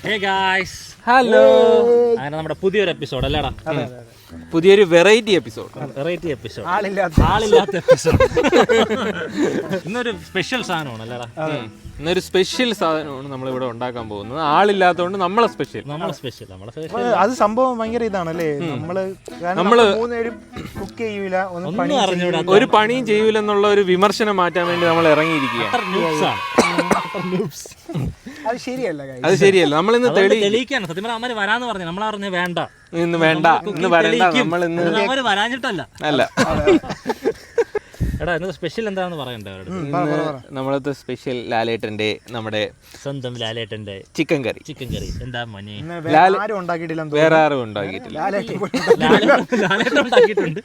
Hey guys. Hello. അങ്ങനെ നമ്മുടെ പുതിയൊരു എപ്പിസോഡ് അല്ലേടാ? പുതിയൊരു വെറൈറ്റി എപ്പിസോഡ്. ആളില്ലാത്ത എപ്പിസോഡ്. ഇന്നൊരു സ്പെഷ്യൽ സാധനമാണ് അല്ലേടാ? ഇന്നൊരു സ്പെഷ്യൽ സാധനമാണ് നമ്മളിവിടെ ഉണ്ടാക്കാൻ പോകുന്നത്. ആളില്ലാത്തതുകൊണ്ട് നമ്മളെ സ്പെഷ്യൽ. അത് സംഭവം ഭയങ്കര ഇതാണല്ലേ. നമ്മള് മൂന്നുപേരും കുക്ക് ചെയ്യൂല, ഒരു പണിയും ചെയ്യൂലെന്നുള്ള ഒരു വിമർശനം മാറ്റാൻ വേണ്ടി നമ്മൾ ഇറങ്ങിയിരിക്കുകയാണ്. അത് ശരിയല്ല. നമ്മൾ ഇന്ന് തെളിയിക്കാണ്. സത്യം പറഞ്ഞാൽ അമ്മ വരാന്ന് പറഞ്ഞു. നമ്മളറിഞ്ഞ വേണ്ട, ഇന്ന് വേണ്ട, ഇന്ന് വരണ്ട. നമ്മൾ ഇന്ന് വരാഞ്ഞിട്ടല്ല അല്ല. എടാ ഇന്ന് സ്പെഷ്യൽ എന്താണെന്ന് പറയണ്ടേ അവരുടെ? നമ്മളത്തെ സ്പെഷ്യൽ ലാലേട്ടന്റെ, നമ്മുടെ സ്വന്തം ലാലേട്ടന്റെ ചിക്കൻ കറി. എന്താ മോനെ, വേറെ ആരും ഉണ്ടാക്കിയിട്ടില്ല. ലാലേട്ടൻ ഉണ്ടാക്കിയിട്ടുണ്ട്.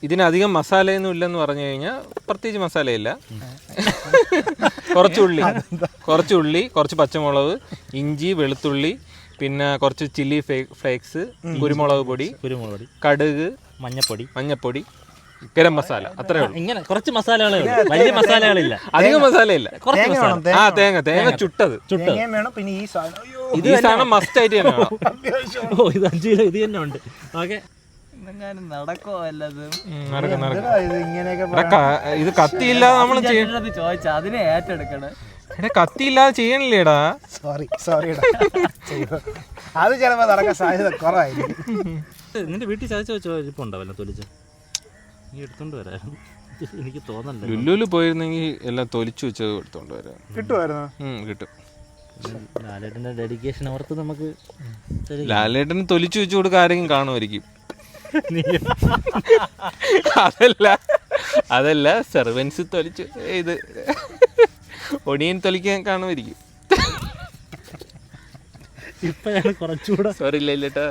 ഇതിനധികം മസാലയൊന്നും ഇല്ലെന്ന് പറഞ്ഞു കഴിഞ്ഞാൽ പ്രത്യേകിച്ച് മസാലയില്ല. കുറച്ച് ഉള്ളി, കുറച്ച് പച്ചമുളക്, ഇഞ്ചി, വെളുത്തുള്ളി, പിന്നെ കുറച്ച് ചില്ലി ഫ്ലേക്സ്, കുരുമുളക് പൊടി, കടുക്, മഞ്ഞപ്പൊടി, ഗരം മസാല, അത്രേ ഉള്ളൂ. ഇങ്ങനെ കുറച്ച് മസാലകളേ ഉള്ളൂ, വലിയ മസാലകളില്ല, അധികം മസാലയില്ല. തേങ്ങ ചുട്ടത്. ഇത് ഈ സാധനം മസ്റ്റ് ആയിട്ട് തന്നെ വേണം. ഓ ഇത് 5 കിലോ ഇത് തന്നെ ഉണ്ട്. ഓക്കെ, നടക്കോ വല്ലതും ഇത് കത്തിയില്ലാതെ നമ്മൾ ചോദിച്ചാ അതിനെ ഏറ്റെടുക്കണേ. കത്തിയില്ലാതെ ചെയ്യണില്ലേടാ. സോറി അത് ചിലപ്പോ നടക്കാൻ സാധ്യത കുറവായിരിക്കും. നിന്റെ വീട്ടിൽ ചതച്ച് വെച്ചോ ഇരിപ്പുണ്ടാവല്ലോ തൊലിച്ച്? നീ എടുത്തോണ്ട് വരാം. എനിക്ക് തോന്നണ്ട. ലുലുവിൽ പോയിരുന്നെങ്കിൽ എല്ലാം തൊലിച്ചു വെച്ചത് എടുത്തോണ്ട് വരാം. കിട്ടുമായിരുന്നു. കിട്ടും. ലാലേട്ടന്റെ ഡെഡിക്കേഷൻ ഓർത്ത് നമുക്ക് ലാലേട്ടന് തൊലിച്ചു വെച്ചു കൊടുക്കാൻ ആരെങ്കിലും കാണുമായിരിക്കും. അതല്ല സെർവൻസ് തൊലിച്ചു, ഇത് ഒടിയൻ തൊലിക്കാൻ കാണുമായിരിക്കും. ഇപ്പഴാണ് കുറച്ചുകൂടെ. സോറി ഇല്ലേട്ടാ.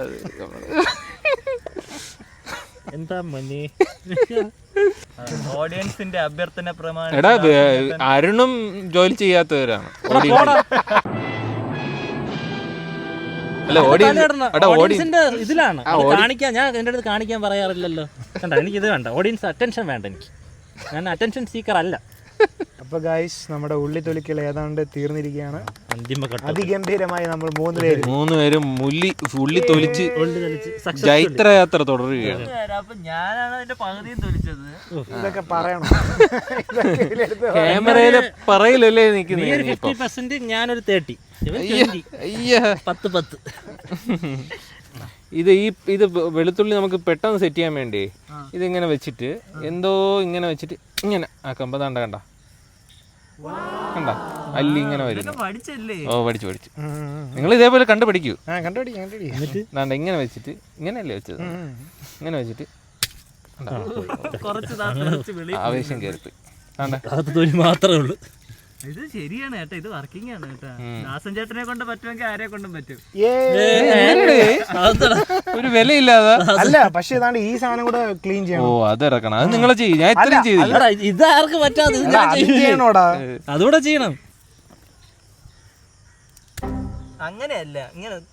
എന്താ മനെ, ഓഡിയൻസിന്റെ അഭ്യർത്ഥന പ്രമാണം. എടാ അരുണും ജോലി ചെയ്യാത്തവരാണ്. ഓഡിയൻസിന്റെ ഇതിലാണ് കാണിക്കാൻ. ഞാൻ എന്റെ അടുത്ത് കാണിക്കാൻ പറയാറില്ലല്ലോ. കണ്ട, എനിക്ക് ഇത് വേണ്ട, ഓഡിയൻസ് അറ്റൻഷൻ വേണ്ട. ഞാൻ അറ്റൻഷൻ സീക്കർ അല്ല. അപ്പൊ ഗൈസ്, നമ്മുടെ ഉള്ളി തൊലിക്കൽ ഏതാണ്ട് തീർന്നിരിക്കുകയാണ്. അതിഗംഭീരമായി നമ്മൾ മൂന്നുപേരും ഉള്ളി തൊലിച്ച് ജൈത്രയാത്ര തുടരുകയാണ്. അപ്പൊ ഞാനാണ് അതിന്റെ പകുതിയും തൊലിച്ചത്. ഇതൊക്കെ പറയണം. ക്യാമറയില് പറയില്ലല്ലേ നിൽക്കുന്നത്. 50%, ഞാനൊരു 30. ഇത് വെളുത്തുള്ളി നമുക്ക് പെട്ടെന്ന് സെറ്റ് ചെയ്യാൻ വേണ്ടി ഇതിങ്ങനെ വെച്ചിട്ട് ഇങ്ങനെ വെച്ചിട്ട് ഇങ്ങനെ ആക്കുമ്പോ കണ്ട അല്ലി ഇങ്ങനെ വരുന്നു. ഓ പഠിച്ചു. നിങ്ങൾ ഇതേപോലെ കണ്ടുപിടിക്കൂ. ഇങ്ങനെ വെച്ചിട്ട് ഇങ്ങനെയല്ലേ വെച്ചത്. ഇങ്ങനെ വെച്ചിട്ട് ആവേശം കയറിപ്പോയി. മാത്രമേ ഉള്ളൂ. ഇത് ശരിയാണ് കേട്ടോ, ഇത് വർക്കിംഗ് ആണ് കേട്ടോ. ദാസൻ ചേട്ടനെ കൊണ്ട് പറ്റുമെങ്കിൽ ആരെ കൊണ്ടും പറ്റും. ഒരു വിലയില്ലാതെ അല്ല, പക്ഷെ ഈ സാധനം കൂടെ ക്ലീൻ ചെയ്യണം. ഓ അത് ഇറക്കണം. അത് നിങ്ങളെ ചെയ്യും, ഞാൻ ഇത്രയും ചെയ്തില്ല. ഇതാർക്ക് പറ്റാതെ അതുകൂടെ ചെയ്യണം. അങ്ങനെയല്ല, അങ്ങനെയല്ല,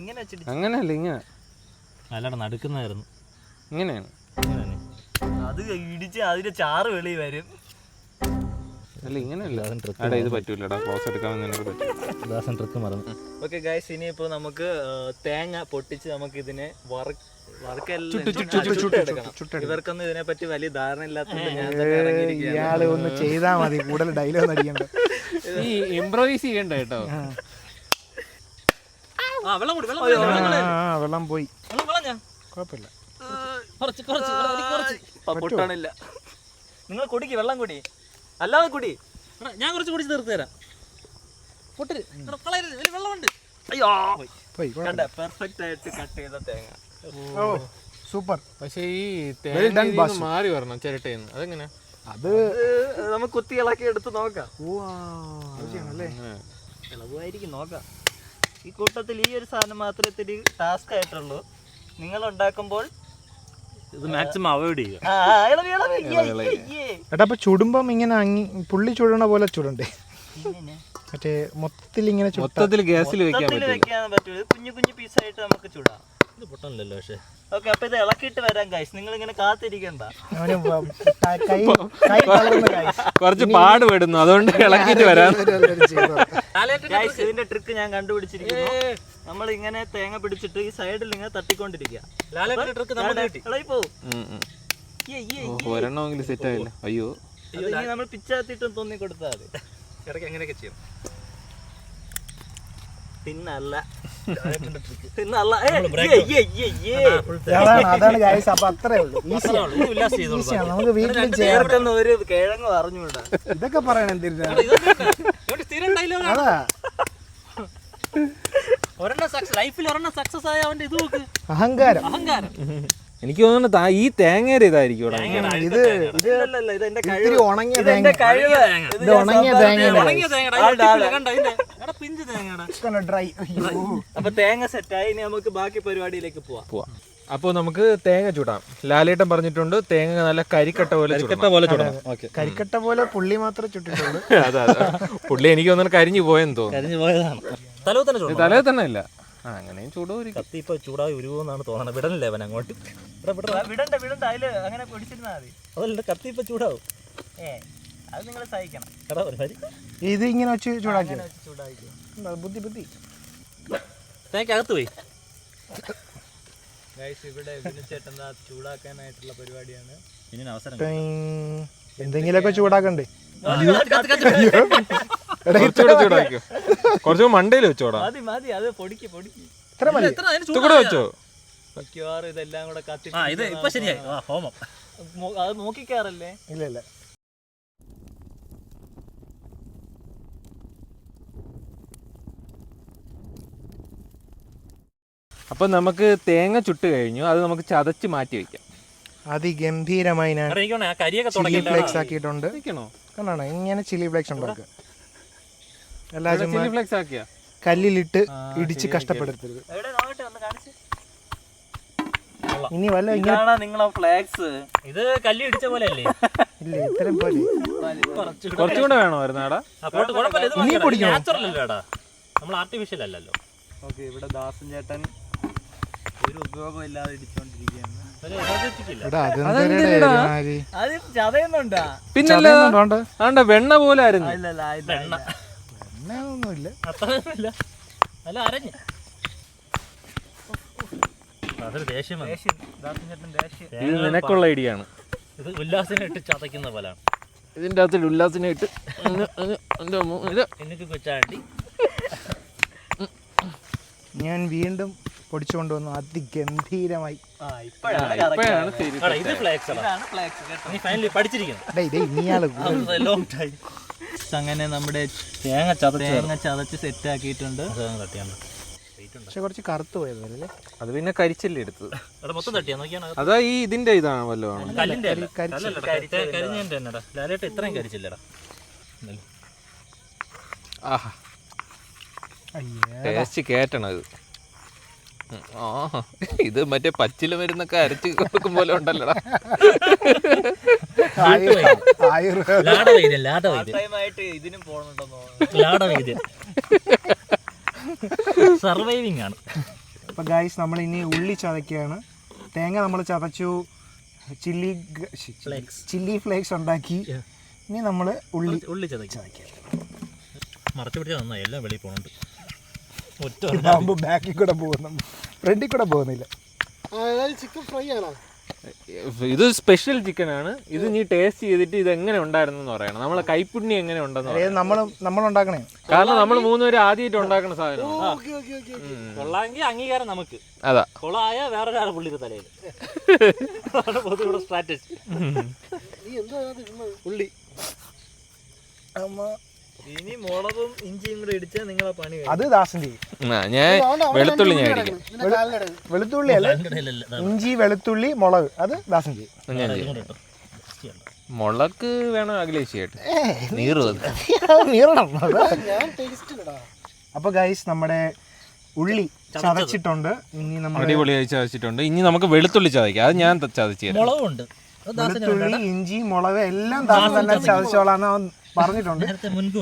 ഇങ്ങനെ അല്ലടാ നടക്കുന്നതായിരുന്നു. ഇങ്ങനെയാണ്. അത് ഇടിച്ച് അതിന്റെ ചാറ് വെളി വരും. അല്ല ഇങ്ങനെയല്ല. ഇത് പറ്റൂലടാ, ക്ലോസ് എടുക്കാൻ ട്രിക്ക് മറന്നു. ഓക്കെ ഗൈസ്, ഇനിയിപ്പോ നമുക്ക് തേങ്ങ പൊട്ടിച്ച് നമുക്ക് ഇതിനെ ഇവർക്കൊന്നും ഇതിനെ പറ്റി വലിയ ധാരണ ഇല്ലാത്തതുകൊണ്ട് ഇയാള് ഒന്ന് ചെയ്താ മതി, കൂടുതൽ ഡയലോഗ് അടിക്കണ്ട. ഈ ഇംപ്രവൈസ് ചെയ്യണ്ട കേട്ടോ. വെള്ളം പോയി, കുഴപ്പമില്ല. പൊട്ടാണില്ല. നിങ്ങൾ കുടിക്ക്, വെള്ളം കുടി, അല്ലാതെ കുടി. ഞാൻ കുറച്ച് കുടിച്ച് തീർത്ത് തരാം. വെള്ളമുണ്ട്. അയ്യോ, പെർഫെക്റ്റ് ആയിട്ട് കട്ട് ചെയ്ത തേങ്ങ. സൂപ്പർ. പക്ഷേ ഈ തേങ്ങ മാറി വരണം ചിരട്ടേന്ന്. അതെങ്ങനെ? അത് നമുക്ക് കുത്തി ഇളക്കി എടുത്ത് നോക്കാം. ഇളവുമായിരിക്കും, നോക്കാം. ഈ കൂട്ടത്തിൽ ഈ ഒരു സാധനം മാത്രമേ ഇത്തിരി ടാസ്ക് ആയിട്ടുള്ളൂ. നിങ്ങൾ ഉണ്ടാക്കുമ്പോൾ ഇത് മാക്സിമം അവോയ്ഡ് ചെയ്യുക. അപ്പൊ ചുടുമ്പം ഇങ്ങനെ പുള്ളി ചുടണ പോലെ ചുടണ്ടേ? മറ്റേ മൊത്തത്തിൽ ഇങ്ങനെ ഗ്യാസിൽ വെക്കാൻ പറ്റൂ. കുഞ്ഞു കുഞ്ഞു പീസായിട്ട് നമുക്ക് ചുടാം. ഇത് പൊട്ടണല്ലോ. പക്ഷേ ഓക്കെ, അപ്പൊ ഇത് ഇളക്കിയിട്ട് വരാം ഗൈസ്. നിങ്ങൾ ഇങ്ങനെ കാത്തിരിക്കണ്ട. കുറച്ച് പാടുപെടുന്നു, അതുകൊണ്ട് ഇളക്കിയിട്ട് വരാം. Guys, ഇതിന്റെ ട്രിക്ക് ഞാൻ കണ്ടുപിടിച്ചിരിക്കുന്നു. നമ്മൾ ഇങ്ങനെ തേങ്ങ പിടിച്ചിട്ട് ഈ സൈഡിൽ ഇങ്ങനെ തട്ടിക്കൊണ്ടിരിക്കുക. ഒരെണ്ണമെങ്കിലും സെറ്റ് ആയില്ല. അയ്യോ, നമ്മൾ പിച്ചാത്തിട്ടും തോന്നി കൊടുത്താൽ മതി. ഇടയ്ക്ക് എങ്ങനെയൊക്കെ ചെയ്യും. പിന്നല്ല അതാണ് ഗൈസ്. അപ്പൊ അത്രേ ഉള്ളൂ. ഈസിയാണ്, നമുക്ക് വീട്ടിൽ ചെയ്യാം. ഒരു കിഴങ്ങ് അറിഞ്ഞൂടാ. ഇതൊക്കെ പറയണ എന്തിനാ? അതാ ലൈഫിൽ ഒരെണ്ണം സക്സസ് ആയ അവന്റെ ഇത് നോക്ക്, അഹങ്കാരം. എനിക്ക് തോന്നുന്നു ഈ തേങ്ങയുടെ ഇതായിരിക്കും ഇവിടെ. ഇത് ഇത്തിരി ഉണങ്ങിയ തേങ്ങ. ഇത് ഉണങ്ങിയ തേങ്ങ ഡ്രൈ. അപ്പൊ തേങ്ങ സെറ്റായി. ഇനി നമുക്ക് ബാക്കി പരിപാടിയിലേക്ക് പോവാം. അപ്പോൾ നമുക്ക് തേങ്ങ ചൂടാം. ലാലേട്ടൻ പറഞ്ഞിട്ടുണ്ട് തേങ്ങ നല്ല കരിക്കട്ട പോലെ ചൂടണം. കരിക്കട്ട പോലെ പുള്ളി മാത്രമേ ചുട്ടിട്ടുള്ളൂ. അതെ, പുള്ളി എനിക്ക് തോന്നുന്നു കരിഞ്ഞു പോയെന്ന് തോന്നുന്നു. തലേ തന്നെ അല്ല, അങ്ങനെയും ചൂടാവും. കത്തി ഇപ്പൊ ചൂടായി ഉരുവെന്നാണ് തോന്നണത്. വിടണല്ലേ അവൻ അങ്ങോട്ട്. വിടണ്ട അതില് അങ്ങനെ പിടിച്ചിരുന്നാ മതി. അതല്ല, കത്തി ഇപ്പൊ ചൂടാവും. അത് നിങ്ങൾ സഹിക്കണം. ഇത് ഇങ്ങനെ വെച്ച് ചൂടാക്കി ബുദ്ധി തേങ്ങക്കകത്ത് പോയി. ഇവിടെ ചേട്ടൻ ചൂടാക്കാനായിട്ടുള്ള പരിപാടിയാണ്. ഇനി അവസരം എന്തെങ്കിലുമൊക്കെ ചൂടാക്കണ്ടേ? ചൂടാക്കിയോ? കുറച്ച് മണ്ടയിൽ വെച്ചോടാ. മതി അത് പൊടിക്ക് ഇത്ര മതി. കൂടെ വെച്ചോ. മിക്കവാറും ഇതെല്ലാം കൂടെ കത്തി. ഇത് ഇപ്പൊ ശരിയായി. ഹോമം അത് നോക്കിക്കാറല്ലേ? ഇല്ല. അപ്പൊ നമുക്ക് തേങ്ങ ചുട്ട് കഴിഞ്ഞു. അത് നമുക്ക് ചതച്ച് മാറ്റി വെക്കാം. അതിഗംഭീരമായി ഞാൻ ചില്ലി ഫ്ലേക്സ് ആക്കിയിട്ടുണ്ട്. കണ്ടാണ് ഇങ്ങനെ ചില്ലി ഫ്ലേക്സ് ഉണ്ടാക്കുക. എല്ലാ ചില്ലി ഫ്ലേക്സ് ആക്കിയാ കല്ലിലിട്ട് ഇടിച്ച് കഷ്ടപ്പെടുത്തരുത്. ഇനി വല്ല ഇങ്ങനെ നിങ്ങളെ ഫ്ലേക്സ് ഇത് കല്ലി ഇടിച്ച പോലെ അല്ലേ? ഇല്ല, ഇത്രയും പോലെ കുറച്ചുകൂടെ വേണമായിരുന്നാടാ. ഇനി പൊടിക്കണം. നാച്ചുറൽ അല്ലേടാ, നമ്മൾ ആർട്ടിഫിഷ്യൽ അല്ലല്ലോ. ഓക്കെ, ഇവിടെ ദാസൻ ചേട്ടൻ ഒരു ഉപയോഗം ഇല്ലാതെ ഇടിച്ചോണ്ടിരിക്കുകയാണ്. അത് ചതയുന്നുണ്ടാ? പിന്നെ വെണ്ണ പോലെ ആയിരുന്നു. ഒന്നുമില്ല, അത്രയൊന്നുമില്ല. അല്ല, അരഞ്ഞ് അതൊരു ദേഷ്യം. ഇത് നിനക്കുള്ള ഐഡിയാണ്. ഇത് ഉല്ലാസിനെ ഇട്ട് ചതയ്ക്കുന്ന പോലാണ്. ഇതിന്റെ അകത്ത് ഉല്ലാസിനെ ഇട്ട് എനിക്ക് കൊച്ചാണ്ടി ഞാൻ വീണ്ടും പൊടിച്ചു കൊണ്ടുവന്നു. അതിഗംഭീരമായി. ഇത് ഫ്ലേക്സ് നീ ഫൈനലി പഠിച്ചിരിക്കുന്നു. അങ്ങനെ നമ്മുടെ തേങ്ങ ചതച്ച് സെറ്റ് ആക്കിയിട്ടുണ്ട്. പക്ഷെ കുറച്ച് കറുത്ത് പോയതല്ലേ? അത് പിന്നെ കരിച്ചല്ലേ എടുത്തത്. മൊത്തം തട്ടിയാ നോക്കിയാണ്. അതാ ഈ ഇതിന്റെ ഇതാണ് വല്ലോ. കല്ലിന്റെ കരിഞ്ഞതിന്റെ തന്നെടാ. ലാലേട്ട് ഇത്രയും കരിച്ചില്ലടാ. ആഹാ, ടേസ്റ്റ് കേറ്റണം ഇത്. ഇത് മറ്റേ പച്ചില മരുന്നൊക്കെ അരച്ച് കൊടുക്കും പോലെ ഉണ്ടല്ലോടാ. ഇതിനും സർവൈവിംഗ് ആണ്. അപ്പൊ ഗൈസ്, നമ്മൾ ഇനി ഉള്ളി ചതയ്ക്കുകയാണ്. തേങ്ങ നമ്മൾ ചതച്ചു, ചില്ലി ഫ്ലേക്സ് ഉണ്ടാക്കി. ഇനി നമ്മൾ ഉള്ളി ചതയ്ക്കാം. മറച്ചു പിടിച്ചാൽ നന്നായി, എല്ലാം വെളിയിൽ പോകുന്നുണ്ട്. ബാക്കിൽ കൂടെ പോകുന്നു, ഫ്രണ്ടിൽ കൂടെ പോകുന്നില്ല. ചിക്കൻ ഫ്രൈ ആണോ? ഇത് സ്പെഷ്യൽ ചിക്കൻ ആണ്. ഇത് നീ ടേസ്റ്റ് ചെയ്തിട്ട് ഇത് എങ്ങനെ ഉണ്ടായിരുന്നു പറയണം. നമ്മളെ കൈപ്പുണ്യം എങ്ങനെ ഉണ്ടെന്ന് നമ്മൾ ഉണ്ടാക്കണേ. കാരണം നമ്മൾ മൂന്നുപേരും ആദ്യമായിട്ട് ഉണ്ടാക്കുന്ന സാധനം. കൊള്ളാമെങ്കിൽ അംഗീകാരം നമുക്ക്. അതാ, കൊള്ളായ വേറൊരാളെ പുള്ളിയുടെ തലയിൽ സ്ട്രാറ്റജി. ഉള്ളി ഇനി മുളകും ഇഞ്ചിയും കൂടെ ഇടിച്ചാൽ നിങ്ങളെ പണി. അത് ദാസൻ ചെയ്യും. ഞാൻ വെളുത്തുള്ളി ഞാൻ അടിക്കും. വെളുത്തുള്ളി അല്ല, ഇഞ്ചി, വെളുത്തുള്ളി, മുളക്, അത് ദാസൻ ചെയ്യും. മുളക് വേണം അഖിലേഷ് ചെയ്യട്ടെ. നീറും. അപ്പൊ ഗൈസ്, നമ്മുടെ ഉള്ളി ചതച്ചിട്ടുണ്ട്. ഇനി നമ്മൾ അടിപൊളിയായി ചതച്ചിട്ടുണ്ട്. ഇനി നമുക്ക് വെളുത്തുള്ളി ചതയ്ക്കാം. അത് ഞാൻ ചതച്ചു തരാം. മുളകുണ്ട്, വെളുത്തുള്ളി, ഇഞ്ചി, മുളക് എല്ലാം ദാസൻ തന്നെ ചതച്ചോളാന്ന് അവൻ പറഞ്ഞിട്ടുണ്ട്.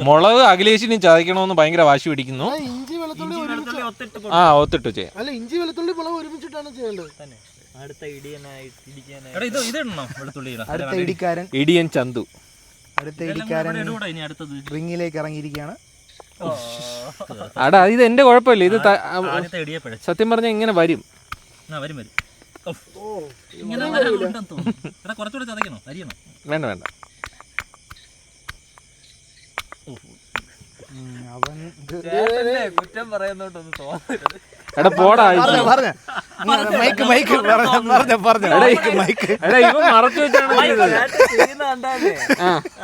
മുളക് അഖിലേഷിന് ചതയ്ക്കണമെന്ന് ഭയങ്കര വാശി പിടിക്കുന്നു. ഒത്തിട്ട് ചെയ്യാം. ഇഞ്ചി, വെളുത്തുള്ളി, മുളക് ഒരുമിച്ചിട്ടാണ് ചെയ്യേണ്ടത്. അടുത്ത ഇടിക്കാരൻ ഇടിയൻ ചന്തു റിങ്ങിലേക്ക് ഇറങ്ങിയിരിക്കുകയാണ്. അടാ ഇത് എന്റെ കുഴപ്പമില്ല, ഇത് ആദ്യത്തെ ഇടിയെ പിഴച്ചു. സത്യം പറഞ്ഞാൽ ഇങ്ങനെ വരും. വരും. കുറച്ചുകൂടെ ചതയ്ക്കണോ, അരിയണോ? വേണ്ട വേണ്ട. കുറ്റം പറയുന്നോട്ടൊന്നും തോന്നരുത്. എടാ പോടാ, മൈക്ക് എടാ ഇവൻ മറച്ചു വെച്ചാണ്.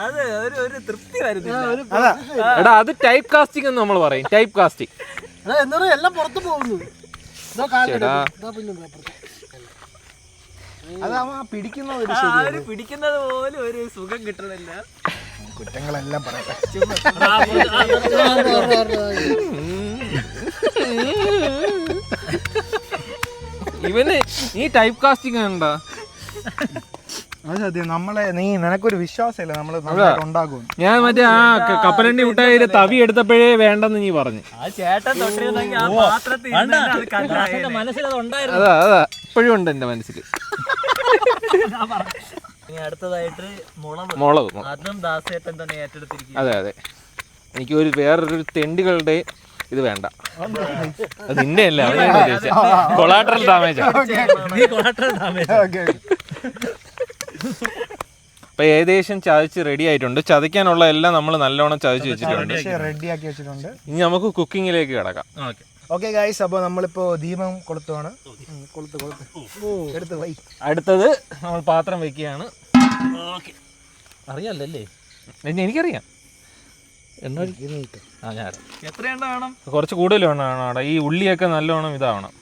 അത് ഒരു തൃപ്തി വരുന്നില്ല. എടാ അത് ടൈപ്പ് കാസ്റ്റിംഗ് എന്ന് നമ്മൾ പറയും, ടൈപ്പ് കാസ്റ്റിംഗ്. എല്ലാം പുറത്തു പോകുന്നു. അതാ പിടിക്കുന്ന പിടിക്കുന്നത് പോലും ഒരു സുഖം കിട്ടണില്ല. കുറ്റങ്ങളെല്ലാം പറയട്ടെ. ഇവന് ഈ ടൈപ്പ് കാസ്റ്റിംഗ് ഉണ്ടോ? അത് സത്യം. നിനക്കൊരു വിശ്വാസമില്ല നമ്മള് ഉണ്ടാകും. ഞാൻ മറ്റേ ആ കപ്പലണ്ടി മുട്ടായി തവി എടുത്തപ്പോഴേ വേണ്ടെന്ന് നീ പറഞ്ഞു. ആ ചേട്ടൻ തൊട്ടിരുന്നെങ്കിൽ ആ പാത്രത്തിൽ മനസ്സിലത് ഉണ്ടായിരുന്നു. അതാ ഇപ്പോഴും ഉണ്ട് എന്റെ മനസ്സിൽ. ഇനി അടുത്തതായിട്ട് മുളക്. അതും ദാസേട്ടൻ തന്നെ ഏറ്റെടുത്തിരിക്കും. അതെ. എനിക്ക് വേറൊരു തെണ്ടികളുടെ ഇത് വേണ്ട. അത് നിന്റെ അല്ല, കൊളാട്രൽ ഡാമേജ്. അപ്പൊ ഏകദേശം ചതച്ച് റെഡി ആയിട്ടുണ്ട്. ചതയ്ക്കാനുള്ള എല്ലാം നമ്മൾ നല്ലോണം ചതച്ച് വെച്ചിട്ടുണ്ട്. റെഡിയാക്കി വെച്ചിട്ടുണ്ട്. ഇനി നമുക്ക് കുക്കിങ്ങിലേക്ക് കിടക്കാം. ഓക്കെ ഗൈസ്, അപ്പോൾ നമ്മളിപ്പോ ദീപം കൊളുത്തുവാണ്. എടുത്ത് വൈ. അടുത്തത് നമ്മൾ പാത്രം വെക്കുകയാണ്. അറിയാല്ലേ? എനിക്കറിയാം. എത്ര എണ്ണ വേണം? കുറച്ച് കൂടുതൽ വേണം അവിടെ. ഈ ഉള്ളിയൊക്കെ നല്ലോണം ഇതാവണം.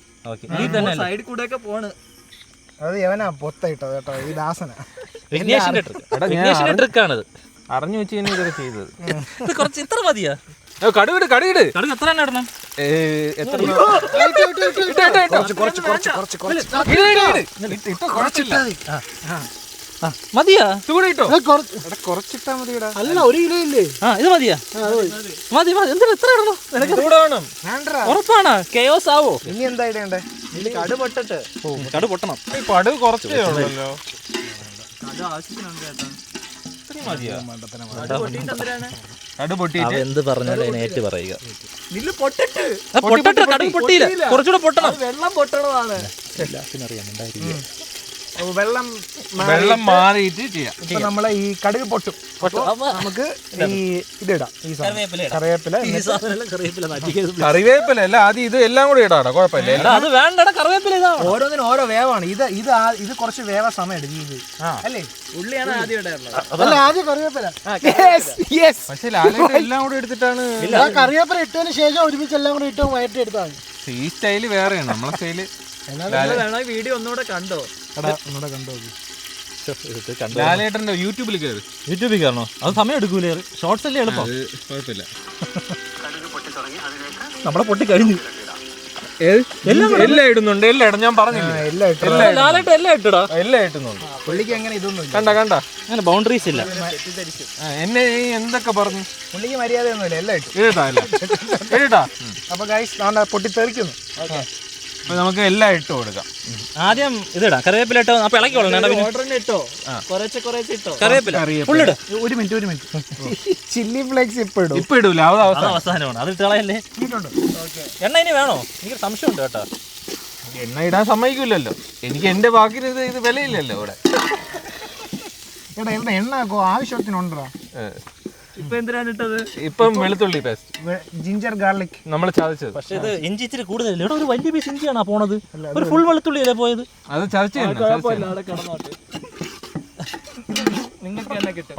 സൈഡിൽ കൂടെ ഒക്കെ പോണ്. അത് എവനാ പൊത്തയിട്ടത് കേട്ടോ, ഈ ദാസനാ. ട്രിക്കാണത്. അറിഞ്ഞു വെച്ച് തന്നെ ഇതൊക്കെ ചെയ്തത്. കുറച്ച് ഇത്ര മതിയാ? കടുകിട് കടുക് എത്ര എണ്ണ ഇടണം? എത്ര മതിയാ? കുറച്ചിട്ടാ മതിടാ. അല്ല, 1 കിലോ ഇല്ലേ? ഇത് മതിയാ? മതി. എന്തിനാ എത്ര ഇടണം? ഉറപ്പാണോ? കെയോസ് ആവോ? ഇനി എന്താ ഇടേണ്ടേ? കടു പൊട്ടട്ട്. കടു പൊട്ടണം. കടുക് കുറച്ചേ ഉള്ളല്ലോ. അത് ആവശ്യത്തിനുണ്ട് ചേട്ടാ. കടു പൊട്ടിയിട്ട് എന്ത് പറഞ്ഞാലും ഏറ്റു പറയുക. പൊട്ടട്ട്. കടുക് പൊട്ടിയില്ല, കുറച്ചുകൂടെ പൊട്ടണം. വെള്ളം പൊട്ടണതാണ്. വെള്ളം മാറിയിട്ട് ചെയ്യാം. ഇപ്പൊ നമ്മളെ ഈ കടുക് പൊട്ടും. നമുക്ക് ഈ ഇതിടാം. ഈ കറിവേപ്പില. കറിവേപ്പില അല്ല, ആദ്യം ഇത് എല്ലാം കൂടി ഇടാടാ, കുഴപ്പമില്ല. അത് വേണ്ട, കറിവേപ്പില. ഓരോന്നിനും ഓരോ വേവാണ്. ഇത് കുറച്ച് വേവ സമയം എടുക്കും. അല്ലേ? ഉള്ളിയാണ് ആദ്യം ഇടാറുള്ളത്. അല്ല, ആദ്യം കറിവേപ്പില. പക്ഷെ ലാലേട്ടൻ എല്ലാം കൂടി എടുത്തിട്ടാണ്. കറിവേപ്പില ഇട്ടതിന് ശേഷം ഒരുമിച്ച് എല്ലാം കൂടി ഇട്ട് വയറ്റി എടുത്താണ്. ഈ സ്റ്റൈല് വേറെയാണ്, നമ്മളെ സ്റ്റൈല്. വീഡിയോ ഒന്നുകൂടെ കണ്ടോ? ഒന്നുകൂടെ കണ്ടോ? ലാലേട്ടന്റെ യൂട്യൂബിൽ കയറണോ? അത് സമയം എടുക്കൂലേ? ഷോർട്സ് അല്ലേ എളുപ്പം. കുഴപ്പമില്ല. നമ്മളെ പൊട്ടി കഴിഞ്ഞു. എല്ലാം ഇടുന്നുണ്ട്. എല്ലാം ഇടും, ഞാൻ പറഞ്ഞില്ല. എല്ലാം ഇട്ടുന്നുണ്ട്. പുള്ളിക്ക് എങ്ങനെ ഇതൊന്നും കണ്ട അങ്ങനെ ബൗണ്ടറീസ് ഇല്ല. എന്നെ എന്തൊക്കെ പറഞ്ഞു? പുള്ളിക്ക് മര്യാദയൊന്നുമില്ല. എല്ലാം ഇട്ടു. എഴുതാ. അപ്പൊ ഗൈസ് പൊട്ടിത്തെറിക്കുന്നു. അപ്പൊ നമുക്ക് എല്ലാം ഇട്ട് കൊടുക്കാം. ആദ്യം ഇതിടാം, കറിവേപ്പില ഇട്ടോ. അപ്പൊ ഇളക്കിക്കോളാം. ഇട്ടോ കുറച്ച് ഇട്ടോ. കറിവേപ്പില ഫുള്ളിട്. ഒരു മിനിറ്റ്. ചില്ലി ഫ്ലേക്സ് ഇപ്പൊ ഇടൂല, അത് അവസാനമാണ്. അത് ഇട്ടളയല്ലേ. എണ്ണ ഇനി വേണോ? എനിക്ക് സംശയമുണ്ട് കേട്ടോ. എണ്ണ ഇടാൻ സമ്മതിക്കില്ലല്ലോ. എനിക്ക് എന്റെ ബാക്കി ഇത് വിലയില്ലല്ലോ ഇവിടെ. എണ്ണ ആവശ്യത്തിനുണ്ടോ? ഇപ്പൊ എന്തിനാണ് ഇട്ടത്? ഇപ്പം വെളുത്തുള്ളി പേസ്റ്റ്, ജിഞ്ചർ ഗാർലിക് നമ്മൾ ചതച്ചത്. പക്ഷെ ഇത് ഇഞ്ചി ഇച്ചിരി കൂടുതൽ. ഇവിടെ ഒരു വലിയ പീസ് ഇഞ്ചിയാണോ പോണത്? ഒരു ഫുൾ വെളുത്തുള്ളി അല്ലേ പോയത്? അത് ചതച്ചത്.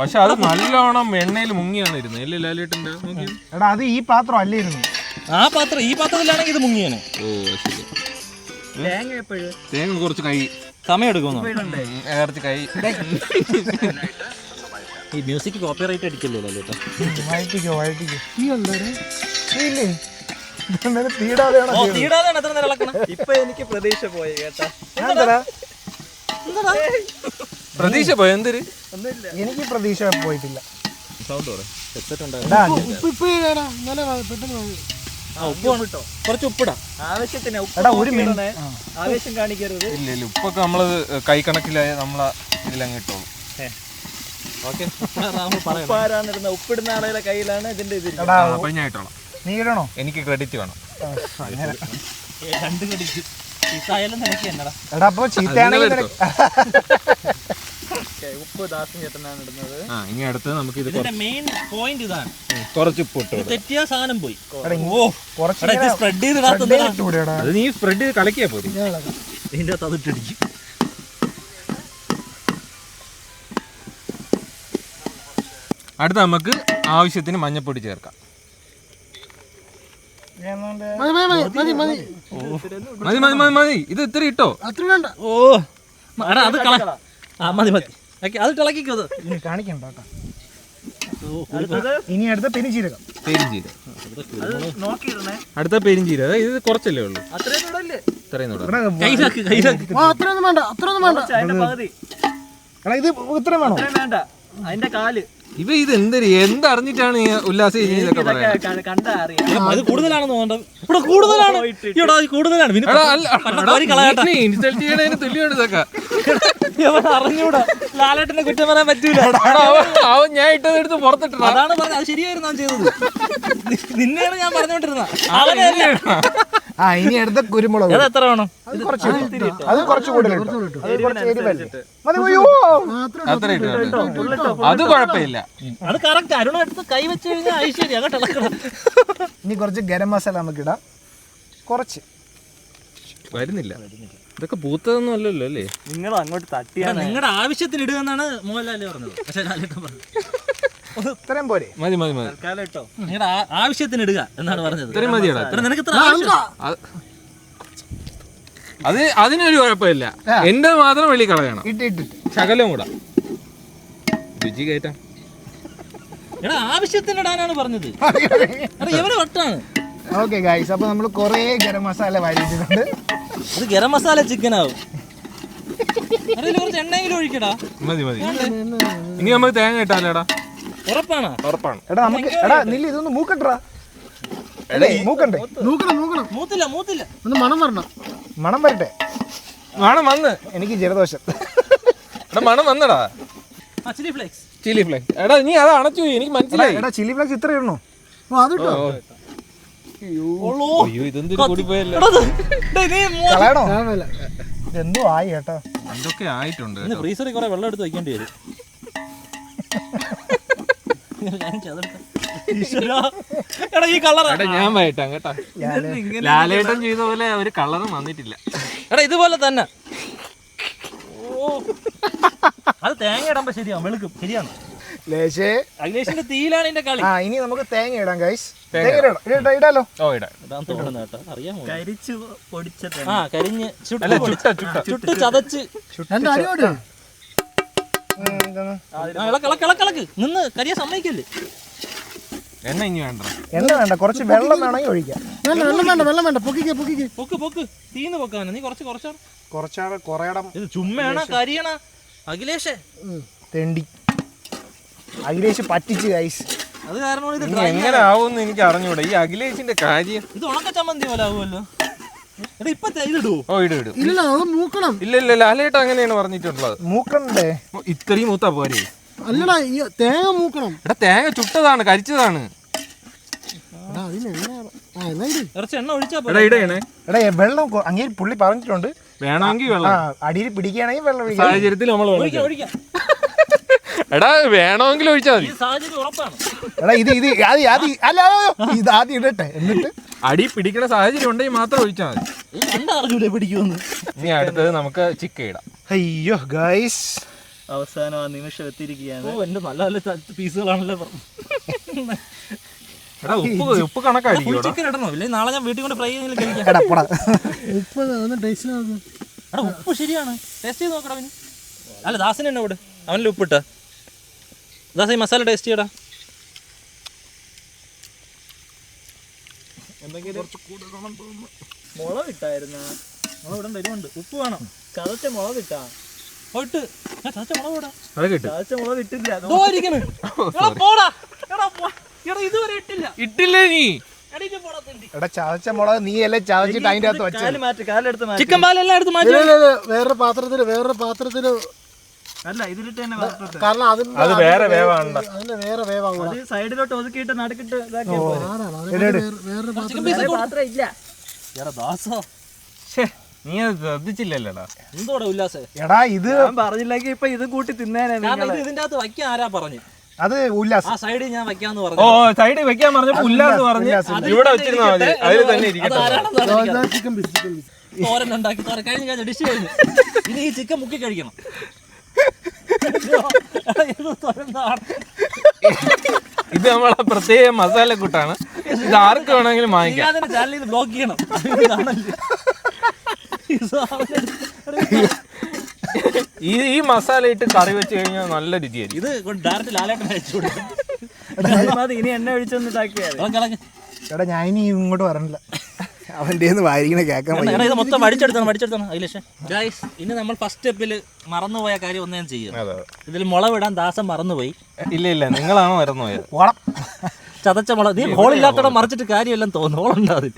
പക്ഷെ അത് നല്ലോണം എണ്ണയിൽ മുങ്ങിയാണ് ഇരുന്നത്. എല്ലാം ലാലേട്ടൻ്റെ. എടാ, അത് ഈ പാത്രം അല്ലായിരുന്നു. ഈ പാത്രത്തിലാണെങ്കിൽ ഇത് മുങ്ങിയാണ്. തേങ്ങ കുറച്ച് കൈ സമയം എടുക്കുന്നു. കുറച്ച് കൈ. ഈ മ്യൂസിക് കോപ്പിറൈറ്റ് അടിക്കല്ലോ ലാലേട്ടാ. ഇപ്പൊ എനിക്ക് പ്രതീക്ഷ പോയി കേട്ടാ. പ്രതീക്ഷ പോയി. എന്തൊരു എനിക്ക് പ്രതീക്ഷ പോയിട്ടില്ല. സൗണ്ട് പറ. കുറച്ച് ഉപ്പിടാം ആവശ്യത്തിന്. ആവശ്യം കാണിക്കരുത്. ഇല്ല, ഉപ്പൊക്കെ നമ്മള് കൈ കണക്കിലായ നമ്മളെ ഇതിലങ്ങ് ഇട്ടോളൂ. ഓക്കെ പറയാം. ഉപ്പാരാന്നിരുന്ന ഉപ്പിടുന്ന ആളുകളുടെ കയ്യിലാണ് ഇതിന്റെ ഇത്. എടാ അപ്പൊ ഞാൻ ഇട്ടോളാം. നീ ഇടണോ? എനിക്ക് ക്രെഡിറ്റ് വേണം. രണ്ട് കടിച്ച് പിസായാലും നിനക്ക് എന്നടാ. എടാ അപ്പൊ ചീത്തയാണെങ്കിൽ ഉപ്പ് ദാസം ചേട്ടനാണ് ഇടുന്നത്. ഇനി അടുത്തത് നമുക്ക് ഇത് ഇതിന്റെ മെയിൻ പോയിന്റ് ഇതാണ്. കുറച്ച് ഉപ്പ് ഇട്ടു. തെറ്റിയ സാധനം പോയി. കുറച്ച് സ്പ്രെഡ് ചെയ്ത് അത് നീ സ്പ്രെഡ് ചെയ്ത് കളിക്കാ പോയി. ഇതിന്റെ അകത്ത് അതിട്ടിടിക്കും. അടുത്ത നമുക്ക് ആവശ്യത്തിന് മഞ്ഞപ്പൊടി ചേർക്കാം. മതി മതി മതി മതി. ഇത് ഇത്ര ഇട്ടോ? ഓ എടാ അത് മതി മതി. അത് തിളക്കിക്കോ. അത് കാണിക്കണ്ട കേട്ടോ. ഇനി അടുത്ത പെരിഞ്ചീരകം. അടുത്ത പെരിഞ്ചീരകം. ഇത് കുറച്ചല്ലേ ഉള്ളൂ. അത്രയും ഇടല്ലേ? ഇത്രയും അത്രയൊന്നും വേണ്ട, അത്രയൊന്നും വേണ്ട. അതിന്റെ പകുതി എടാ ഇത് ഇത്രയും വേണോ? വേണ്ട, അതിന്റെ കാല്. ഇവ ഇത് എന്തറിഞ്ഞിട്ടാണ് ഉല്ലാസം ഇതൊക്കെ പറയാം. കണ്ടാ അറിയാം. അത് കൂടുതലാണെന്ന് തോന്നുന്നു. ഇവിടെ കൂടുതലാണ്. കൂടുതലാണ്. ഇൻസൾട്ട് ചെയ്യണതിന് തുല്യമാണ് ഇതൊക്കെ. അറിഞ്ഞൂടാ. ലാലേട്ടനെ കുറ്റം പറയാൻ പറ്റൂല. അവൻ ഞാൻ ഇട്ടതെടുത്ത് പുറത്തിട്ടു. അതാണ് പറഞ്ഞത്. അത് ശരിയായിരുന്നു ഞാൻ ചെയ്തത്. നിന്നെയാണ് ഞാൻ പറഞ്ഞോണ്ടിരുന്നത്. ഇനി അടുത്ത കുരുമുളക്. അത് എത്ര വേണം? അത് കുറച്ച് കൂടുതൽ അത്ര ഇട്ടു. അത് കുഴപ്പമില്ല. അത് കറക്റ്റ്. അരുണ എടുത്ത് കൈ വെച്ച് കഴിഞ്ഞാൽ ഐശ്വര്യ അങ്ങോട്ട് ഇളക്കണം. ഇനി കുറച്ച് ഗരം മസാല നമുക്ക് ഇടാം. കുറച്ച് വരുന്നില്ല. ഇതൊക്കെ പൂത്തതൊന്നും അല്ലല്ലോ അല്ലേ? നിങ്ങൾ അങ്ങോട്ട് തട്ടിയാണ്. നിങ്ങളുടെ ആവശ്യത്തിന് ഇടുക എന്നാണ് മോഹൻലാല് പറഞ്ഞത്. പക്ഷേ ലാലേട്ടൻ പറഞ്ഞു ഇത്രയും പോരെ? മതി മതി മതി. കേട്ടോ, നിങ്ങളുടെ ആവശ്യത്തിന് ഇടുക എന്നാണ് പറഞ്ഞത്. ഇത്രയും മതിയാടാ. നിനക്ക് ഇത്ര ആവശ്യം? അത് അതിനൊരു കുഴപ്പമില്ല. എന്റെ മാത്രം വെളി കളയണം. ഇട്ടിട്ട് ശകലം കൂടാ രുചി കയറ്റാം. എടാ ആവശ്യത്തിന് ഇടാനാണ് പറഞ്ഞത്. എവരെ വട്ടാണ്. ഓക്കെ ഗൈസ്, അപ്പൊ നമ്മൾ കുറേ ഗരം മസാല വാരിയിട്ടുണ്ട്. ഇത് ഗരം മസാല ചിക്കൻ ആവും. കുറച്ച് എണ്ണയെങ്കിലും ഒഴിക്കടാ. മതി മതി. ഇനി നമുക്ക് തേങ്ങ ഇട്ടാലേടാ. ഉറപ്പാണ്? ഉറപ്പാണ്. എടാ നമുക്ക് നില്ല ഇതൊന്ന് മൂക്കട്ടാ. മൂക്കണ്ടേ? മൂത്തില്ല മൂത്തില്ല. ഒന്ന് മണം വരണം. മണം വരട്ടെ. മണം വന്ന്. എനിക്ക് ജലദോഷം. എടാ മണം വന്നടാ. Chilli flakes. Chilli flakes. എടാ നീ അത് അണച്ചു. എനിക്ക് മനസ്സിലായി. എടാ ചില്ലി ഫ്ലേക്സ് ഇത്ര ഇടണോ? അയ്യോ ഇതെന്തൊരു കൂടി പോയല്ലോ. കളയണോ? എന്തോ ആയി കേട്ടോ. എന്തൊക്കെ ആയിട്ടുണ്ട്. ഫ്രീസറിൽ കുറെ വെള്ളം എടുത്ത് വെക്കേണ്ടി വരും. ഈ കളർ ഞാൻ വയറ്റാം കേട്ടാ. ലാലേട്ടൻ ചെയ്ത പോലെ ഒരു കളറും വന്നിട്ടില്ല. എടാ ഇതുപോലെ തന്നെ. അത് തേങ്ങ ഇടുമ്പോ ശരിയാവും. വെളുക്കും. ശരിയാണ്. അഖിലേഷിന്റെ തീയിലാണ് ഇതിന്റെ കളി. ഇനി നമുക്ക് തേങ്ങ ഇടാം ഗൈസ്. ഇടാലോ. ഓ ഇടാ. അറിയാമോ? കരിച്ച് പൊടിച്ച കരിഞ്ഞ് ചുട്ട് ചതച്ച് ഇളക്ക് നിന്ന് കരിയ സമ്മതിക്കല്ലേ. എണ്ണ ഇനി വേണ്ട. എണ്ണ വേണ്ട, കുറച്ച് വെള്ളം വേണമെങ്കിൽ ഒഴിക്കാം. വെള്ളം വേണ്ട. പൊക്ക് തീന്ന് പൊക്കാണ്. നീ കുറച്ചാണ് കുറയണം. ഇത് ചുമ്മയാണ് കരിയണ. അഖിലേഷേ തെണ്ടി അഖിലേഷ് പറ്റിച്ച് ഗൈസ്. അത് കാരണമാണ് ഇത് എങ്ങനെ ആവുമെന്ന് എനിക്ക് അറിഞ്ഞൂടാ ഈ അഖിലേഷിന്റെ കാര്യം. ഇത് ഉണക്ക ചമ്മന്തി പോലെ ആവുമല്ലോ. എടാ ഇപ്പൊ ഇതിടുവോ? ഓ ഇടും. ഇല്ല ലാലേട്ടൻ അങ്ങനെയാണ് പറഞ്ഞിട്ടുള്ളത്. മൂക്കണ്ടേ? ഇത്രയും മൂത്താ പോരെ? അല്ലടാ തേങ്ങ മൂക്കണം. എടാ തേങ്ങ ചുട്ടതാണ്, കരിച്ചതാണ്. കുറച്ച് എണ്ണ ഒഴിച്ചാ എടാ വെള്ളം അങ്ങനെ പുള്ളി പറഞ്ഞിട്ടുണ്ട്. വേണമെങ്കിൽ വെള്ളം അടിയിൽ പിടിക്കുകയാണെങ്കിൽ വെള്ളം സാഹചര്യത്തിൽ നമ്മൾ ഒഴിക്കാം. എടാ വേണമെങ്കിൽ ഒഴിച്ചാൽ മതി. സാഹചര്യം ഉറപ്പാണ്. എടാ ഇത് ആദ്യം ഇടട്ടെ, എന്നിട്ട് അടി പിടിക്കുന്ന സാഹചര്യം ഉണ്ടെങ്കിൽ മാത്രം ഒഴിച്ചാൽ മതി. അറിഞ്ഞൂലേ പിടിക്കുമെന്ന്. ഇനി അടുത്തത് നമുക്ക് ചിക്കൻ ഇടാം. അയ്യോ ഗൈസ്, അവസാനം ആ നിമിഷം എത്തിയിരിക്കുകയാണ്. എന്റെ നല്ല നല്ല പീസുകളാണല്ലോ. എടാ ഉപ്പ് കണക്കായിരിക്കും. ചിക്കൻ ഇടണോ? ഇല്ലേ നാളെ ഞാൻ വീട്ടിൽ കൊണ്ട് ഫ്രൈ ചെയ്ത് കഴിക്കാം. ഉപ്പ് ശരിയാണ്. ടേസ്റ്റ് ചെയ്ത് നോക്കടാ. അല്ല ദാസിന് തന്നെ ഇവിടെ അവനിൽ ഉപ്പിട്ട ദാസ ഈ മസാല ടേസ്റ്റ് ചെയ്യടാ. മുളക് ഇട്ടായിരുന്ന മുളക് ഇടം തരുമുണ്ട്. ഉപ്പ് വേണം. ചതച്ച മുളക് ഇട്ടാ ചതച്ച മുളക് ഇട്ടില്ല. ഇതുവരെ ഇട്ടില്ല. ഇട്ടില്ലേ നീ? എടാ ചതച്ച മുളക് നീ അല്ലേ ചതച്ചിട്ട് അതിന്റെ അകത്ത് കാലെടുത്ത് ചിക്കൻ പാലെല്ലാം എടുത്ത് മാറ്റി വേറൊരു പാത്രത്തില് അല്ല ഇതിലിട്ട് തന്നെ വറുത്തിട്ട്. കാരണം അത് വേറെ വേവാണ്. അതിന്റെ വേറെ വേവാകും. അത് സൈഡിലോട്ട് ഒതുക്കിയിട്ട് നടുക്കിട്ട് ഇതാക്കിയാ പാത്രം ഇല്ല. ദാസോ നീ അത് ശ്രദ്ധിച്ചില്ലല്ലോടാ. എന്തോടെ ഉല്ലാസേ? എടാ ഇത് ഞാൻ പറഞ്ഞില്ലെങ്കിൽ ഇപ്പൊ ഇത് കൂട്ടി തിന്നേനെ. കാരണം ഇത് ഇതിന്റെ അകത്ത് വയ്ക്കാൻ ആരാ പറഞ്ഞു? അത് ഉല്ലാസ്. ആ സൈഡിൽ ഞാൻ വയ്ക്കാന്ന് ഓ പറഞ്ഞു. സൈഡിൽ വെക്കാൻ പറഞ്ഞപ്പോ ഉല്ലാസ് പറഞ്ഞു ഇവിടെ വെച്ചിരുന്നാ മതി, അതിൽ തന്നെ ഇരിക്കട്ടെ. തോരൻ ഉണ്ടാക്കി കഴിഞ്ഞ ഡിഷ് കഴിഞ്ഞു. ഇനി ഈ ചിക്കൻ മുക്കി കഴിക്കണം. ഇത് നമ്മളെ പ്രത്യേക മസാലക്കൂട്ടാണ്. ഇത് ആർക്ക് വേണമെങ്കിലും വാങ്ങിക്കാം. ചാനലിൽ ബ്ലോക്ക് ചെയ്യണം. ഈ മസാല ഇട്ട് കറി വെച്ച് കഴിഞ്ഞാൽ നല്ല രുചിയായിരിക്കും. ഇത് ഡയറക്റ്റ് ലാലേട്ടൻ അയച്ചു കൊടുക്കും. ഇനി എണ്ണ ഒഴിച്ചൊന്ന് ഇതാക്കിയാൽ എടാ ഞാൻ ഇനി ഇങ്ങോട്ട് വരണില്ല, അവൻ്റെ വായിരിക്കണ കേൾക്കാൻ. ഇത് മൊത്തം പഠിച്ചെടുത്താണ് അഖിലേഷ്. ഗൈസ്, ഇനി നമ്മൾ ഫസ്റ്റ് സ്റ്റെപ്പിൽ മറന്നുപോയ കാര്യം ഒന്നും ചെയ്യും. ഇതിൽ മുളവിടാൻ ദാസം മറന്നുപോയി. ഇല്ല നിങ്ങളാണ് മറന്നുപോയത്. ചതച്ച മുളക്. നീ ഹോളില്ലാത്തടം മറിച്ചിട്ട് കാര്യമെല്ലാം തോന്നുന്നു. ഹോളുണ്ടാവും.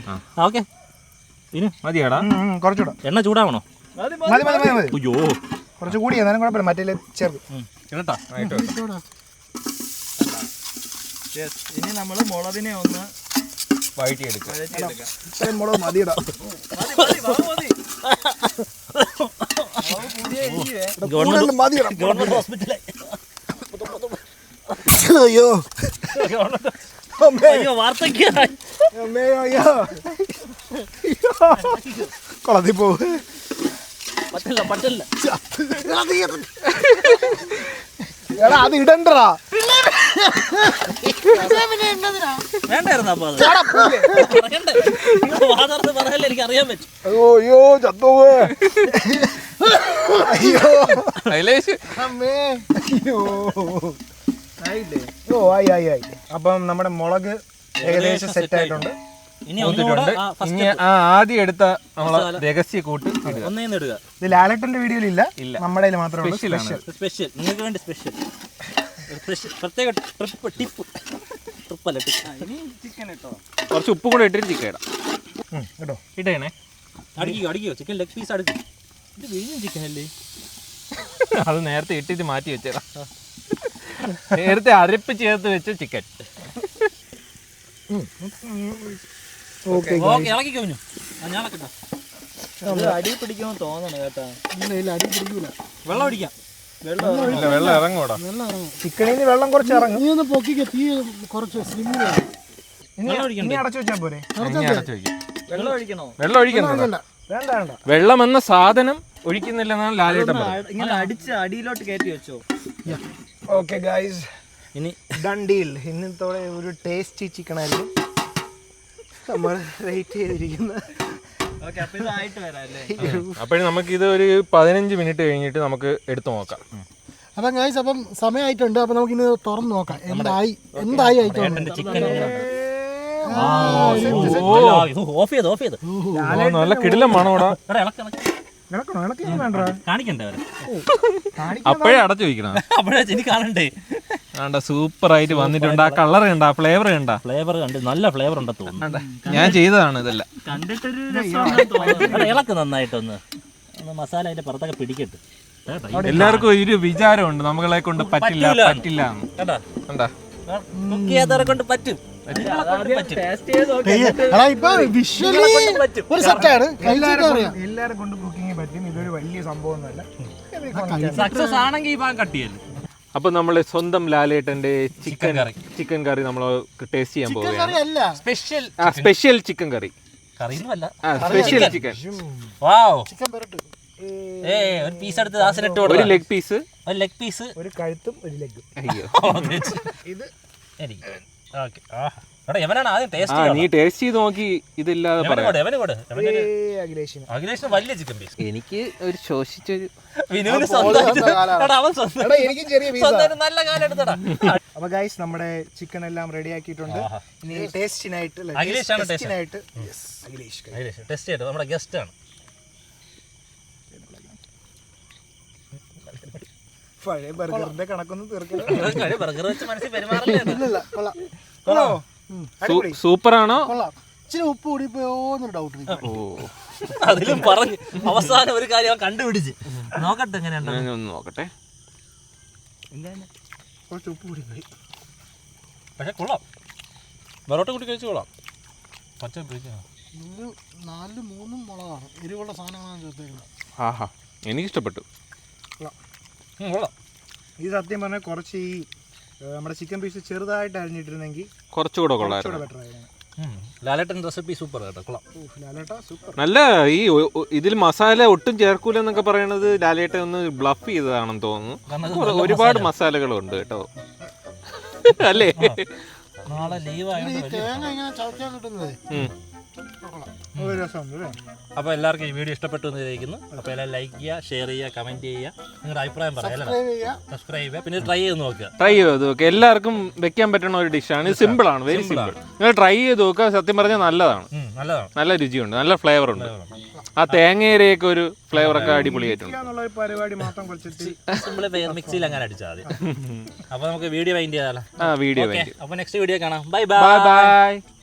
ഓക്കെ, ഇനി മതിയാടാ. കുറച്ചുകൂടെ എണ്ണ ചൂടാവണോ? മതി മതി മതി മതി. അയ്യോ, കുറച്ച് കൂടി എന്നാലും കുഴപ്പമില്ല, മറ്റേ ചേർക്കും. കേട്ടാ. ഇനി നമ്മള് മുളകിനെ ഒന്ന് വഴറ്റിയെടുക്കാം. ഇത്രയും മുളക് മതിയിടാ. ഗവൺമെന്റ് ഹോസ്പിറ്റലേ. അയ്യോ അയ്യോ, വാർത്തയ്ക്കായി. കൊളത്തി പോവും. പറ്റില്ല. എടാ അത് ഇടണ്ടാ. വേണ്ടായിരുന്നു. അപ്പൊ അത് പറയല്ലേ, എനിക്ക് അറിയാൻ പറ്റും. അയ്യോ ചത്തോവേ. അയ്യോ അമ്മേ. അയ്യോ ഓ ആയി ആയി ആയി. അപ്പം നമ്മുടെ മുളക് ഏകദേശം സെറ്റ് ആയിട്ടുണ്ട്. ഇനി ഒന്നുകൂടെ ഇനി ആദ്യം എടുത്ത നമ്മളെ രഹസ്യ കൂട്ട് ഒന്നേന്ന് ഇടുക. ഇത് ലാലേട്ടന്റെ വീഡിയോയിലില്ല, നമ്മുടെ മാത്രമേ ഉള്ളൂ. സ്പെഷ്യൽ, നിങ്ങൾക്ക് വേണ്ടി സ്പെഷ്യൽ പ്രത്യേക ടിപ്പ്. ട്രിപ്പല്ല, ഇനി ചിക്കൻ ഇട്ടോ. കുറച്ച് ഉപ്പ് കൂടെ ഇട്ടിട്ട് ചിക്കൻ ഇടാം കേട്ടോ. ഇടേണേ. അടിക്കോ ചിക്കൻ ലെഗ് പീസ് അടുക്കും. ഇത് വിഴിഞ്ഞ ചിക്കൻ അല്ലേ? അത് നേരത്തെ ഇട്ടിട്ട് മാറ്റി വെച്ചേരാ. നേരത്തെ അരപ്പ് ചേർത്ത് വെച്ച ചിക്കൻ. ഓക്കെ ഇളക്കി കഴിഞ്ഞു. ഞാൻ ഇളക്കട്ടെ. അടി പിടിക്കുമെന്ന് തോന്നണം കേട്ടാ. അടി പിടിക്കൂല. വെള്ളം ഒഴിക്കാം. വെള്ളം ഇറങ്ങൂടാ. ചിക്കനിൽ നിന്ന് വെള്ളം കുറച്ച് ഇറങ്ങും. നീ ഒന്ന് പൊക്കിക്ക്, തീ കുറച്ച് സ്ലിമ്മിലാണ്. ഇനി അടച്ചു വെച്ചാൽ പോരെ? അടച്ചു വെക്കാം. വെള്ളം ഒഴിക്കണോ? വെള്ളം ഒഴിക്കണം. വേണ്ട വേണ്ട. വെള്ളം എന്ന സാധനം ഒഴിക്കുന്നില്ലെന്നാണ് ലാലേട്ടൻ പറഞ്ഞത്. ഇങ്ങനെ അടിച്ച് അടിയിലോട്ട് കയറ്റി വെച്ചോ. ഓക്കെ ഗൈസ്, ഇനി ഡൺ ഡീൽ. ഇന്നത്തോടെ ഒരു ടേസ്റ്റി ചിക്കൻ ആയിരിക്കും നമ്മൾ വെയിറ്റ് ചെയ്തിരിക്കുന്നത്. ഓക്കെ, അപ്പൊ ഇതായിട്ട് വരാം അല്ലേ? അപ്പോഴും നമുക്ക് ഇത് ഒരു 15 മിനിറ്റ് കഴിഞ്ഞിട്ട് നമുക്ക് എടുത്തു നോക്കാം. അപ്പം ഗൈസ്, അപ്പം സമയമായിട്ടുണ്ട്. അപ്പം നമുക്ക് ഇനി തുറന്ന് നോക്കാം എന്തായി ആയിട്ടുണ്ട്. ചിക്കൻ ഓഫ് ചെയ്ത് നല്ല കിടിലം മണോടാ. ഇളക്കണോ? ഇളക്കി വേണ്ട. കാണിക്കണ്ടേ അവരെ? അപ്പോഴേ അടച്ചു വയ്ക്കണം. അപ്പോഴേ ഇനി കാണണ്ടേ? സൂപ്പർ ആയിട്ട് വന്നിട്ടുണ്ട്. ആ കളർ കണ്ട, ആ ഫ്ലേവർ കണ്ട. ഫ്ലേവർ കണ്ട് നല്ല ഫ്ലേവർ ഉണ്ടെന്ന് തോന്നുന്നു. ഞാൻ ചെയ്തതാണ് ഇതെല്ലാം. കണ്ടിട്ടൊരു രസമാണെന്ന് തോന്നുന്നു. ഇളക്ക് നന്നായിട്ടൊന്ന് മസാല അതിന്റെ പുറത്തൊക്കെ പിടിക്കട്ടെ. എല്ലാവർക്കും ഒരു വിചാരമുണ്ട് നമ്മളെ കൊണ്ട് പറ്റില്ല. കുക്ക് ചെയ്യാത്തവരെ കൊണ്ട് പറ്റും. ടേസ്റ്റ് ചെയ്ത് നോക്കി. എടാ ഇപ്പൊ വിഷ്വലി ഒരു സെറ്റാണ്. എല്ലാവരും കൊണ്ട് കുക്കിംഗ് പറ്റും. ഇതൊരു വലിയ സംഭവമൊന്നുമല്ല. സക്സസ് ആണെങ്കിൽ ഈ ഭാഗം കട്ട് ചെയ്യല്ലേ. അപ്പൊ നമ്മള് സ്വന്തം ലാലേട്ടന്റെ ചിക്കൻ കറി നമ്മൾ ടേസ്റ്റ് ചെയ്യാൻ പോവുകയാണ്. അല്ല special chicken curry. Special chicken. Chicken പെരട്ട്. ഒരു പീസ് എടുത്ത് ദാസിനിട്ട് ഒരു ലെഗ് പീസ്, ഒരു കഴുത്തും ഒരു ലെഗും. അയ്യോ ഇത് എവനാണ് ആദ്യം നീ ടേസ്റ്റ് ടേസ്റ്റ് ചെയ്ത് നോക്കി. ഇതില്ലാതെ പറയാം. അഖിലേഷിന് വലിയ ചിക്കൻ പീസ്. എനിക്ക് ഒരു ശോഷിച്ചൊരു എനിക്കും ചെറിയ പീസ്. നല്ല കാലം എടുത്തടാ. അപ്പൊ ഗൈസ്, നമ്മുടെ ചിക്കൻ എല്ലാം റെഡി ആക്കിയിട്ടുണ്ട്. ഇനി ടേസ്റ്റിനായിട്ട് അഖിലേഷാണ് അഖിലേഷ് ടെസ്റ്റ് ചെയ്തത് നമ്മുടെ ഗസ്റ്റ് ആണ്. പഴയ ബർഗറിന്റെ കണക്കൊന്നും തീർക്കണം. ബർഗർ വെച്ച് മനസ്സിൽ പെരുമാറില്ല. സൂപ്പറാണോ? ഇച്ചിരി ഉപ്പ് കൂടിപ്പോയോന്നൊരു ഡൗട്ട്. അതിലും പറഞ്ഞു അവസാനം ഒരു കാര്യം കണ്ടുപിടിച്ച് നോക്കട്ടെ എങ്ങനെയുണ്ട്. ഒന്ന് നോക്കട്ടെ. കുറച്ച് ഉപ്പ് കൂടി പോയി. പക്ഷെ കൊള്ളാം, വെറോട്ട കൂട്ടി കഴിച്ച് കൊള്ളാം. പച്ച പിടിക്കണം. 4-3 മുളകാണ്, എരിവുള്ള സാധനങ്ങളാണ് ചേർത്തേക്കുന്നത്. ആഹാ, എനിക്കിഷ്ടപ്പെട്ടു. കൊള്ളാം. ഇത് സത്യം പറഞ്ഞാൽ കുറച്ച് ഈ നമ്മുടെ ചിക്കൻ പീസ് ചെറുതായിട്ട് അരിഞ്ഞിട്ടിരുന്നെങ്കിൽ കുറച്ചുകൂടെ കൊള്ളായിരുന്നു. ബെറ്റർ ആയിരുന്നു. ലാലേട്ടൻ റെസിപ്പി സൂപ്പർ കേട്ടോ, കൊള്ളാം. ലാലേട്ടാ സൂപ്പർ. നല്ല ഈ ഇതിൽ മസാല ഒട്ടും ചേർക്കൂല എന്നൊക്കെ പറയണത് ലാലേട്ടൻ ഒന്ന് ബ്ലഫ് ചെയ്തതാണെന്ന് തോന്നുന്നു. ഒരുപാട് മസാലകളുണ്ട് കേട്ടോ, അല്ലേ? നാളെ ലീവ് ഈ തേങ്ങ ഇങ്ങനെ ചവയ്ക്കാൻ കിട്ടുന്നത് ഒരു രസമുണ്ട് അല്ലേ? അപ്പോൾ എല്ലാവർക്കും ഈ വീഡിയോ ഇഷ്ടപ്പെട്ടു എന്ന് വിചാരിക്കുന്നു. അപ്പോൾ എല്ലാം ലൈക്ക് ചെയ്യുക, ഷെയർ ചെയ്യുക, കമൻറ്റ് ചെയ്യുക, നിങ്ങളുടെ അഭിപ്രായം പറയാം, സബ്സ്ക്രൈബ് ചെയ്യുക, പിന്നെ ട്രൈ ചെയ്ത് നോക്കുക. ട്രൈ ചെയ്ത് നോക്കുക, എല്ലാവർക്കും വെക്കാൻ പറ്റുന്ന ഒരു ഡിഷാണ്. ഇത് സിമ്പിൾ ആണ്, വെരി സിമ്പിൾ. നിങ്ങൾ ട്രൈ ചെയ്ത് നോക്കുക, സത്യം പറഞ്ഞാൽ നല്ലതാണ്. നല്ലതാണ്, നല്ല രുചിയുണ്ട്, നല്ല ഫ്ലേവർ ഉണ്ട്. ആ തേങ്ങയുടെയൊക്കെ ഒരു ഫ്ലേവർ ഒക്കെ അടിപൊളിയായിട്ടുണ്ട്. പരിപാടി മാത്രം കുറച്ചിട്ട് സിമ്പിൾ മിക്സിയിൽ അങ്ങനെ അടിച്ചാൽ മതി. അപ്പോൾ നമുക്ക് വീഡിയോ വൈൻഡ് ചെയ്യാലോ. ആ, വീഡിയോ അപ്പോൾ നെക്സ്റ്റ് വീഡിയോ കാണാം. Bye bye.